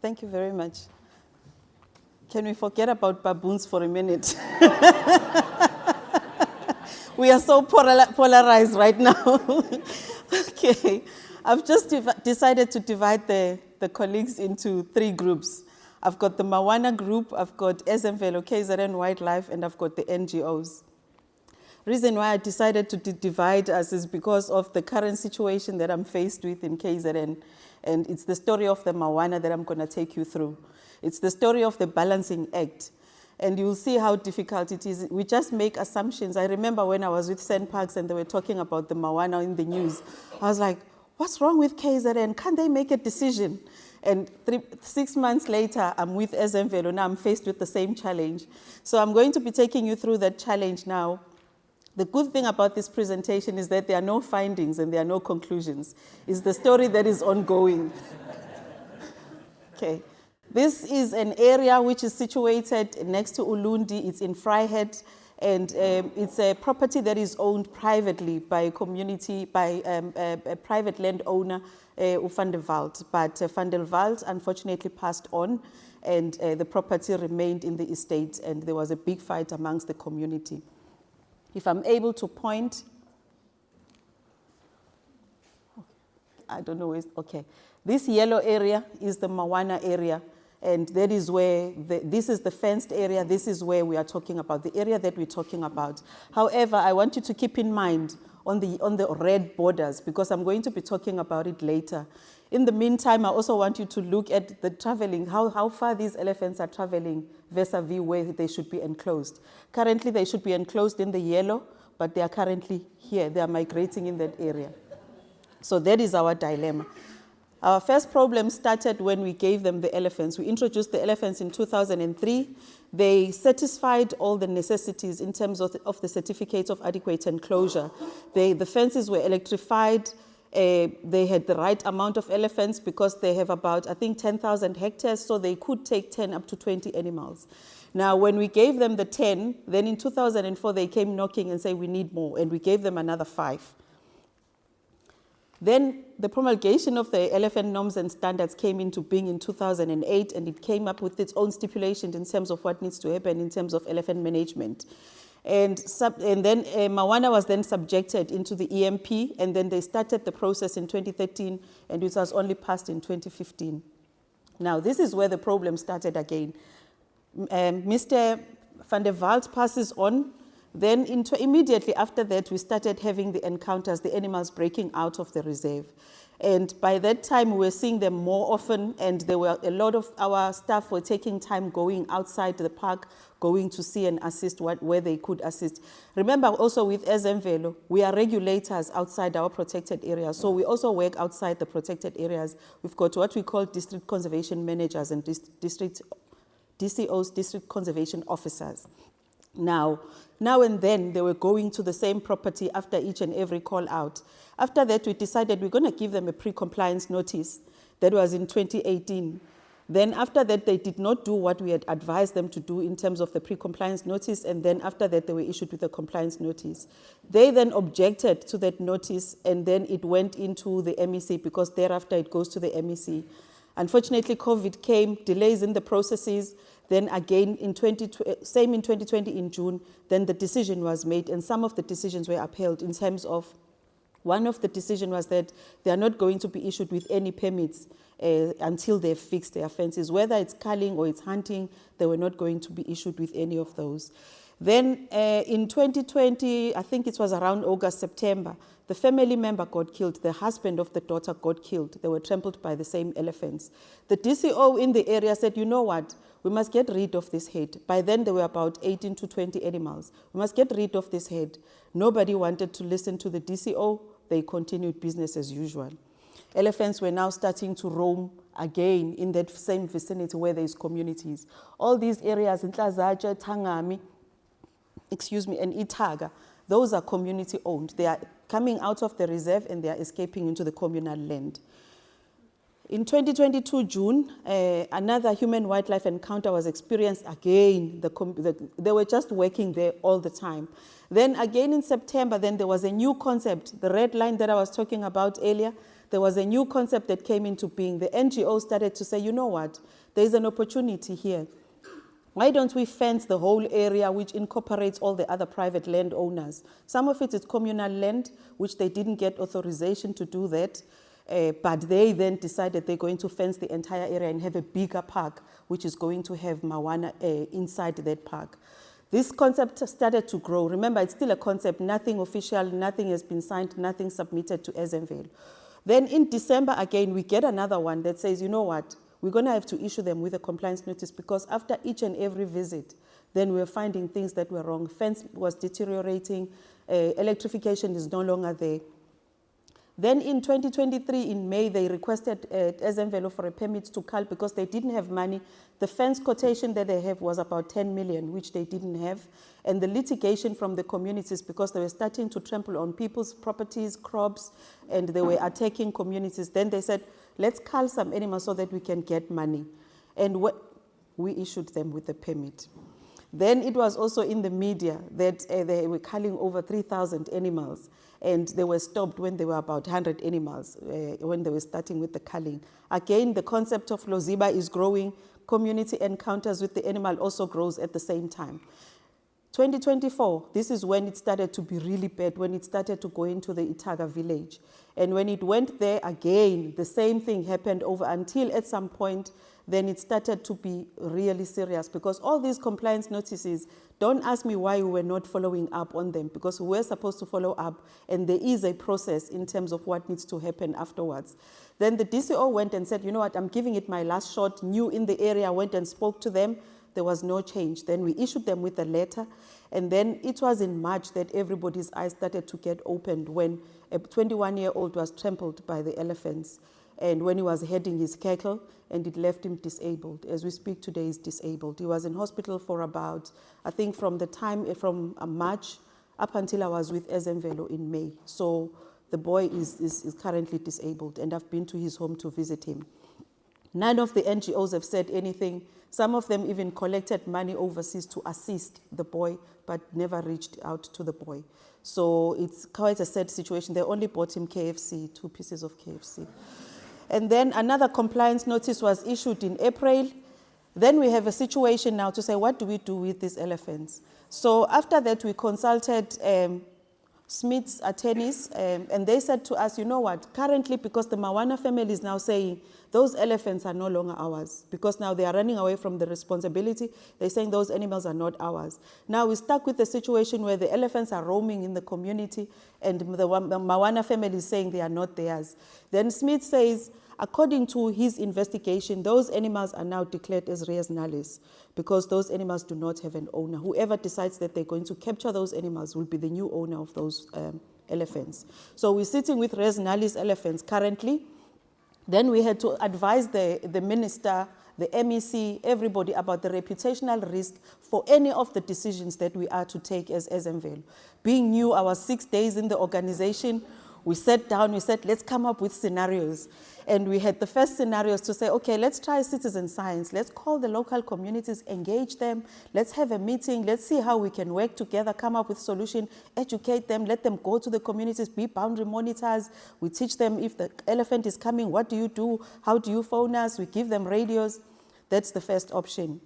Thank you very much. Can we forget about baboons for a minute? We are so polarized right now. Okay. I've just decided to divide the colleagues into 3 groups. I've got the Mawana group, I've got SMVelo, KZN Wildlife, and I've got the NGOs. Reason why I decided to divide us is because of the current situation that I'm faced with in KZN. And it's the story of the Mawana that I'm going to take you through. It's the story of the balancing act. And you'll see how difficult it is. We just make assumptions. I remember when I was with Parks and they were talking about the Mawana in the news. I was like, what's wrong with KZN? Can't they make a decision? And 6 months later, I'm with SMVelo. Now I'm faced with the same challenge. So I'm going to be taking you through that challenge now. The good thing about this presentation is that there are no findings and there are no conclusions. It's the story that is ongoing. Okay. This is an area which is situated next to Ulundi. It's in Vryheid, and it's a property that is owned privately by a community, by a private landowner, Van der Walt. But Van der Walt unfortunately passed on, and the property remained in the estate, and there was a big fight amongst the community. If I'm able to point, I don't know, okay. This yellow area is the Mawana area, and that is where, this is the fenced area, this is where we are talking about, the area that we're talking about. However, I want you to keep in mind on the red borders, because I'm going to be talking about it later. In the meantime, I also want you to look at the traveling, how far these elephants are traveling vis-a-vis where they should be enclosed. Currently, they should be enclosed in the yellow, but they are currently here. They are migrating in that area. So that is our dilemma. Our first problem started when we gave them the elephants. We introduced the elephants in 2003. They satisfied all the necessities in terms of the certificates of adequate enclosure. The fences were electrified. They had the right amount of elephants because they have about, I think, 10,000 hectares, so they could take 10 up to 20 animals. Now, when we gave them the 10, then in 2004, they came knocking and said, we need more, and we gave them another 5. Then the promulgation of the elephant norms and standards came into being in 2008, and it came up with its own stipulations in terms of what needs to happen in terms of elephant management. And then Mawana was then subjected into the EMP, and then they started the process in 2013, and it was only passed in 2015. Now, this is where the problem started again. Mr. Van der Walt passes on. Then immediately after that, we started having the encounters, the animals breaking out of the reserve. And by that time, we were seeing them more often, and there were a lot of our staff were taking time going outside the park, going to see and assist where they could assist. Remember also with SMVelo, we are regulators outside our protected areas. So we also work outside the protected areas. We've got what we call district conservation managers and DCOs, district conservation officers. Now and then, they were going to the same property after each and every call out. After that, we decided we're going to give them a pre-compliance notice. That was in 2018. Then after that, they did not do what we had advised them to do in terms of the pre-compliance notice, and then after that, they were issued with a compliance notice. They then objected to that notice, and then it went into the MEC, because thereafter it goes to the MEC. Unfortunately, COVID came, delays in the processes. Then again, same in 2020 in June, then the decision was made, and some of the decisions were upheld in terms of, one of the decisions was that they are not going to be issued with any permits until they've fixed their fences. Whether it's culling or it's hunting, they were not going to be issued with any of those. Then in 2020, I think it was around August, September, the family member got killed. The husband of the daughter got killed. They were trampled by the same elephants. The DCO in the area said, you know what? We must get rid of this herd. By then, there were about 18 to 20 animals. We must get rid of this herd. Nobody wanted to listen to the DCO. They continued business as usual. Elephants were now starting to roam again in that same vicinity where there's communities. All these areas, Nhlazatshe, Tangami, and Itaga, those are community owned. They are coming out of the reserve and they are escaping into the communal land. In 2022 June, another human-wildlife encounter was experienced again. They were just working there all the time. Then again in September, then there was a new concept, the red line that I was talking about earlier. there was a new concept that came into being. The NGO started to say, you know what, there's an opportunity here. Why don't we fence the whole area, which incorporates all the other private landowners? Some of it is communal land, which they didn't get authorization to do that. But they then decided they're going to fence the entire area and have a bigger park, which is going to have Mawana inside that park. This concept started to grow. Remember, it's still a concept, nothing official, nothing has been signed, nothing submitted to Ezenville. Then in December, again, we get another one that says, you know what, we're going to have to issue them with a compliance notice, because after each and every visit, then we're finding things that were wrong. Fence was deteriorating, electrification is no longer there. Then in 2023, in May, they requested Ezenville for a permit to cull because they didn't have money. The fence quotation that they have was about 10 million, which they didn't have. And the litigation from the communities, because they were starting to trample on people's properties, crops, and they were attacking communities. Then they said, let's cull some animals so that we can get money. And we issued them with a permit. Then it was also in the media that they were culling over 3,000 animals, and they were stopped when there were about 100 animals when they were starting with the culling. Again, the concept of Loziba is growing. Community encounters with the animal also grows at the same time. 2024, this is when it started to be really bad, when it started to go into the Itaga village. And when it went there again, the same thing happened over until at some point, then it started to be really serious, because all these compliance notices, don't ask me why we were not following up on them, because we were supposed to follow up, and there is a process in terms of what needs to happen afterwards. Then the DCO went and said, you know what, I'm giving it my last shot, new in the area, went and spoke to them. There was no change. Then we issued them with a letter, and then it was in March that everybody's eyes started to get opened when a 21-year-old was trampled by the elephants, and when he was heading his cattle, and it left him disabled. As we speak today, he's disabled. He was in hospital for about, I think from March up until I was with Ezenville in May. So the boy is currently disabled, and I've been to his home to visit him. None of the NGOs have said anything. Some of them even collected money overseas to assist the boy, but never reached out to the boy. So it's quite a sad situation. They only bought him KFC, 2 pieces of KFC. And then another compliance notice was issued in April. Then we have a situation now to say, what do we do with these elephants? So after that, we consulted Smith's attorneys, and they said to us, you know what, currently, because the Mawana family is now saying those elephants are no longer ours, because now they are running away from the responsibility. They're saying those animals are not ours. Now we're stuck with the situation where the elephants are roaming in the community, and the Mawana family is saying they are not theirs. Then Smith says, according to his investigation, those animals are now declared as res nullis, because those animals do not have an owner. Whoever decides that they're going to capture those animals will be the new owner of those elephants. So we're sitting with res nullis elephants currently. Then we had to advise the minister, the MEC, everybody about the reputational risk for any of the decisions that we are to take as Ezenville. Being new, our 6 days in the organization, we sat down, we said, let's come up with scenarios. And we had the first scenarios to say, okay, let's try citizen science. Let's call the local communities, engage them. Let's have a meeting. Let's see how we can work together, come up with solution, educate them, let them go to the communities, be boundary monitors. We teach them if the elephant is coming, what do you do? How do you phone us? We give them radios. That's the first option.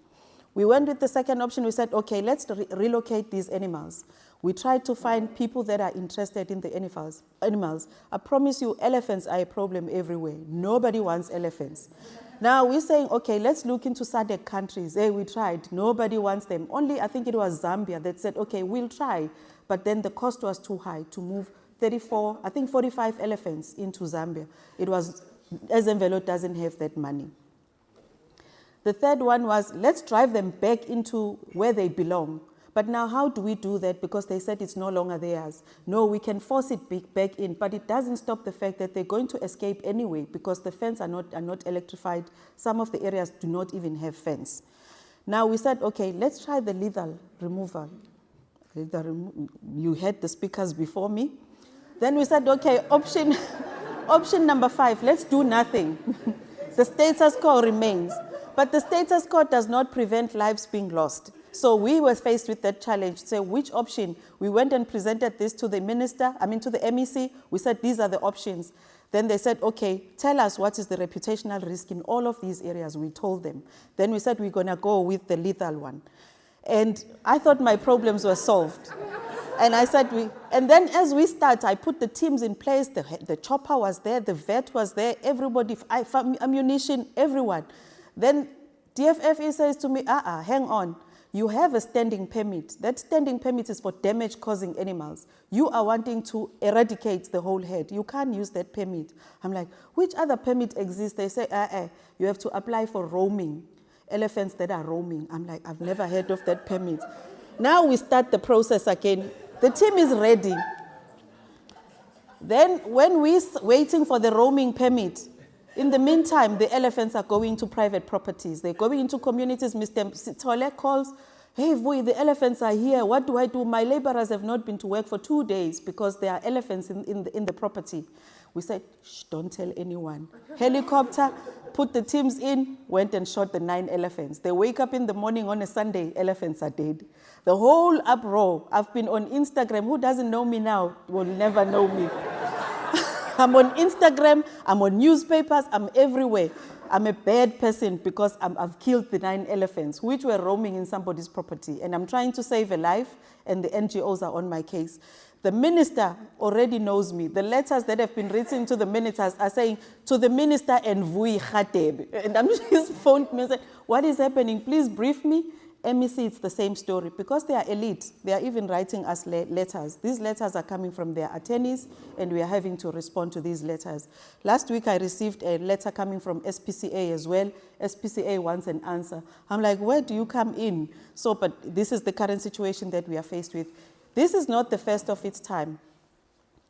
We went with the second option. We said, okay, let's relocate these animals. We tried to find people that are interested in the animals. I promise you, elephants are a problem everywhere. Nobody wants elephants. Now we're saying, okay, let's look into SADC countries. Hey, we tried. Nobody wants them. Only, I think it was Zambia that said, okay, we'll try. But then the cost was too high to move 45 elephants into Zambia. Ezenville doesn't have that money. The third one was, let's drive them back into where they belong. But now how do we do that? Because they said it's no longer theirs. No, we can force it back in, but it doesn't stop the fact that they're going to escape anyway, because the fence are not electrified. Some of the areas do not even have fence. Now we said, okay, let's try the lethal removal. You had the speakers before me. Then we said, okay, option number 5, let's do nothing. The status quo remains. But the status quo does not prevent lives being lost. So we were faced with that challenge. So which option? We went and presented this to the minister, to the MEC. We said, these are the options. Then they said, okay, tell us what is the reputational risk in all of these areas. We told them. Then we said, we're going to go with the lethal one. And I thought my problems were solved. And I said, and then as we start, I put the teams in place. The chopper was there, the vet was there, everybody, ammunition, everyone. Then DFFE says to me, hang on. You have a standing permit. That standing permit is for damage-causing animals. You are wanting to eradicate the whole herd. You can't use that permit. I'm like, which other permit exists? They say, you have to apply for roaming, elephants that are roaming. I'm like, I've never heard of that permit. Now we start the process again. The team is ready. Then when we're waiting for the roaming permit, in the meantime, the elephants are going to private properties. They're going into communities. Mr. Sitole calls, hey, Vuyi, the elephants are here. What do I do? My laborers have not been to work for 2 days because there are elephants in the property. We said, shh, don't tell anyone. Helicopter, put the teams in, went and shot the 9 elephants. They wake up in the morning on a Sunday, elephants are dead. The whole uproar. I've been on Instagram. Who doesn't know me now will never know me. I'm on Instagram, I'm on newspapers, I'm everywhere. I'm a bad person because I've killed the 9 elephants, which were roaming in somebody's property. And I'm trying to save a life, and the NGOs are on my case. The minister already knows me. The letters that have been written to the ministers are saying, to the minister and Vuyiswa Radebe. And she's phoned me and said, what is happening? Please brief me. MEC, it's the same story. Because they are elite, they are even writing us letters. These letters are coming from their attorneys, and we are having to respond to these letters. Last week, I received a letter coming from SPCA as well. SPCA wants an answer. I'm like, where do you come in? So, but this is the current situation that we are faced with. This is not the first of its time.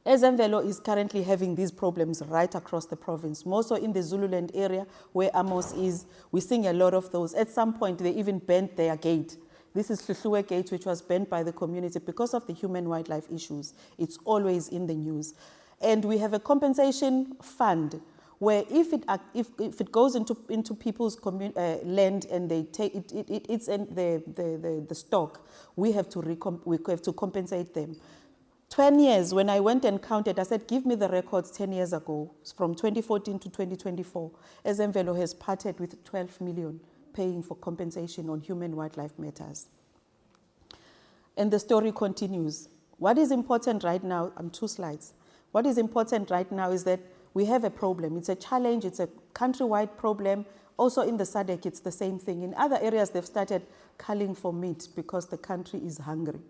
Ezemvelo is currently having these problems right across the province, more so in the Zululand area where Amos is. We're seeing a lot of those. At some point, they even bent their gate. This is Hluhluwe Gate, which was bent by the community because of the human-wildlife issues. It's always in the news. And we have a compensation fund where if it goes into people's land and they take it's in the stock, we have to compensate them. 10 years, when I went and counted, I said, give me the records 10 years ago, from 2014 to 2024. Ezemvelo has parted with 12 million paying for compensation on human-wildlife matters. And the story continues. What is important right now, 2 slides. What is important right now is that we have a problem. It's a challenge, it's a countrywide problem. Also in the SADC, it's the same thing. In other areas, they've started culling for meat because the country is hungry.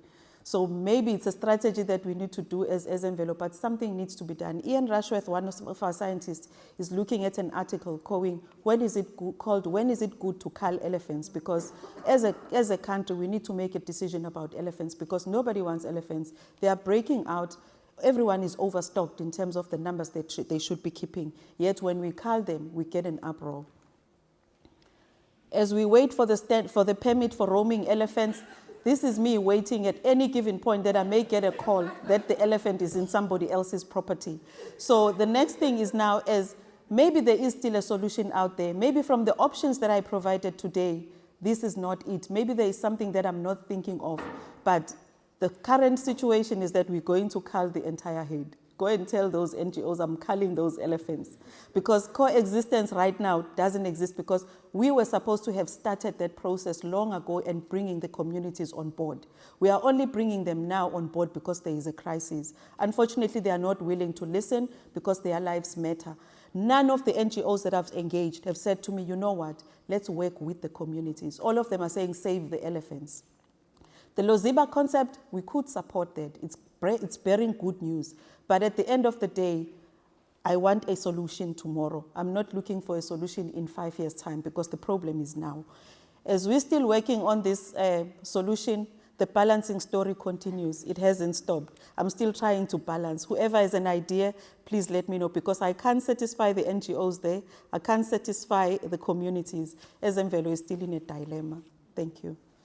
So maybe it's a strategy that we need to do as Ezemvelo, but something needs to be done. Ian Rushworth, one of our scientists, is looking at an article called, when is it good to cull elephants? Because as a country, we need to make a decision about elephants because nobody wants elephants. They are breaking out. Everyone is overstocked in terms of the numbers that they should be keeping. Yet when we cull them, we get an uproar. As we wait for the permit for roaming elephants, this is me waiting at any given point that I may get a call that the elephant is in somebody else's property. So the next thing is now maybe there is still a solution out there. Maybe from the options that I provided today, this is not it. Maybe there is something that I'm not thinking of. But the current situation is that we're going to cull the entire herd. Go and tell those NGOs I'm culling those elephants. Because coexistence right now doesn't exist because we were supposed to have started that process long ago and bringing the communities on board. We are only bringing them now on board because there is a crisis. Unfortunately, they are not willing to listen because their lives matter. None of the NGOs that I've engaged have said to me, you know what, let's work with the communities. All of them are saying, save the elephants. The Loziba concept, we could support that. It's bearing good news. But at the end of the day, I want a solution tomorrow. I'm not looking for a solution in 5 years' time because the problem is now. As we're still working on this solution, the balancing story continues. It hasn't stopped. I'm still trying to balance. Whoever has an idea, please let me know because I can't satisfy the NGOs there. I can't satisfy the communities. Ezemvelo is still in a dilemma. Thank you.